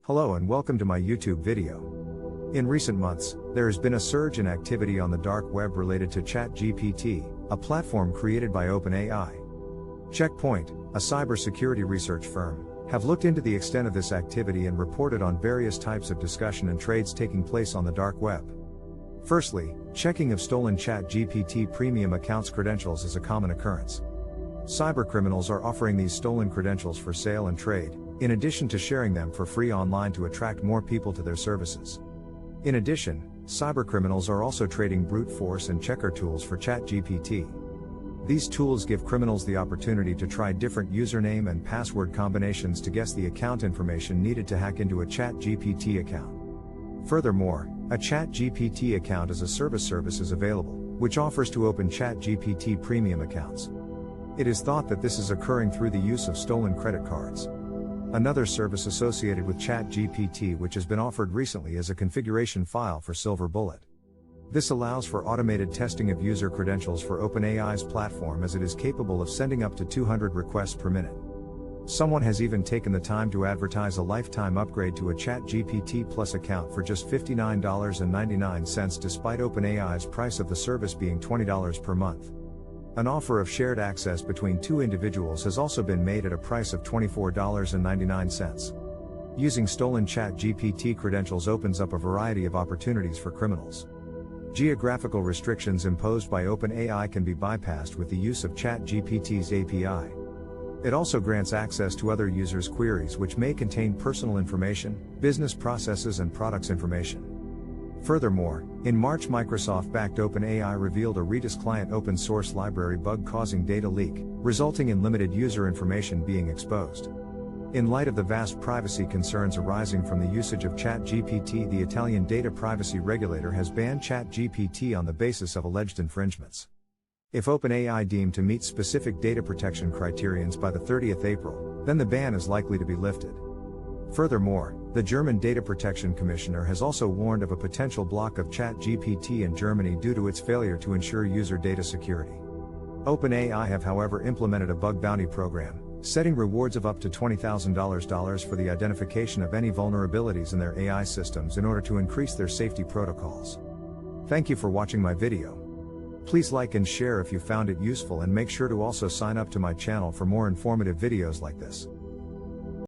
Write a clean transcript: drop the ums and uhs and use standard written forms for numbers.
Hello and welcome to my YouTube video. In recent months, there has been a surge in activity on the dark web related to ChatGPT, a platform created by OpenAI. Checkpoint, a cybersecurity research firm, have looked into the extent of this activity and reported on various types of discussion and trades taking place on the dark web. Firstly, checking of stolen ChatGPT premium accounts credentials is a common occurrence. Cybercriminals are offering these stolen credentials for sale and trade, in addition to sharing them for free online to attract more people to their services. In addition, cybercriminals are also trading brute force and checker tools for ChatGPT. These tools give criminals the opportunity to try different username and password combinations to guess the account information needed to hack into a ChatGPT account. Furthermore, a ChatGPT account as a service is available, which offers to open ChatGPT premium accounts. It is thought that this is occurring through the use of stolen credit cards. Another service associated with ChatGPT which has been offered recently is a configuration file for Silver Bullet. This allows for automated testing of user credentials for OpenAI's platform, as it is capable of sending up to 200 requests per minute. Someone has even taken the time to advertise a lifetime upgrade to a ChatGPT Plus account for just $59.99 despite OpenAI's price of the service being $20 per month. An offer of shared access between two individuals has also been made at a price of $24.99. Using stolen ChatGPT credentials opens up a variety of opportunities for criminals. Geographical restrictions imposed by OpenAI can be bypassed with the use of ChatGPT's API. It also grants access to other users' queries which may contain personal information, business processes and products information. Furthermore, in March Microsoft-backed OpenAI revealed a Redis client open source library bug causing data leak, resulting in limited user information being exposed. In light of the vast privacy concerns arising from the usage of ChatGPT, the Italian data privacy regulator has banned ChatGPT on the basis of alleged infringements. If OpenAI deemed to meet specific data protection criterions by the 30th April, then the ban is likely to be lifted. Furthermore, the German Data Protection Commissioner has also warned of a potential block of ChatGPT in Germany due to its failure to ensure user data security. OpenAI have however implemented a bug bounty program, setting rewards of up to $20,000 for the identification of any vulnerabilities in their AI systems in order to increase their safety protocols. Thank you for watching my video. Please like and share if you found it useful, and make sure to also sign up to my channel for more informative videos like this.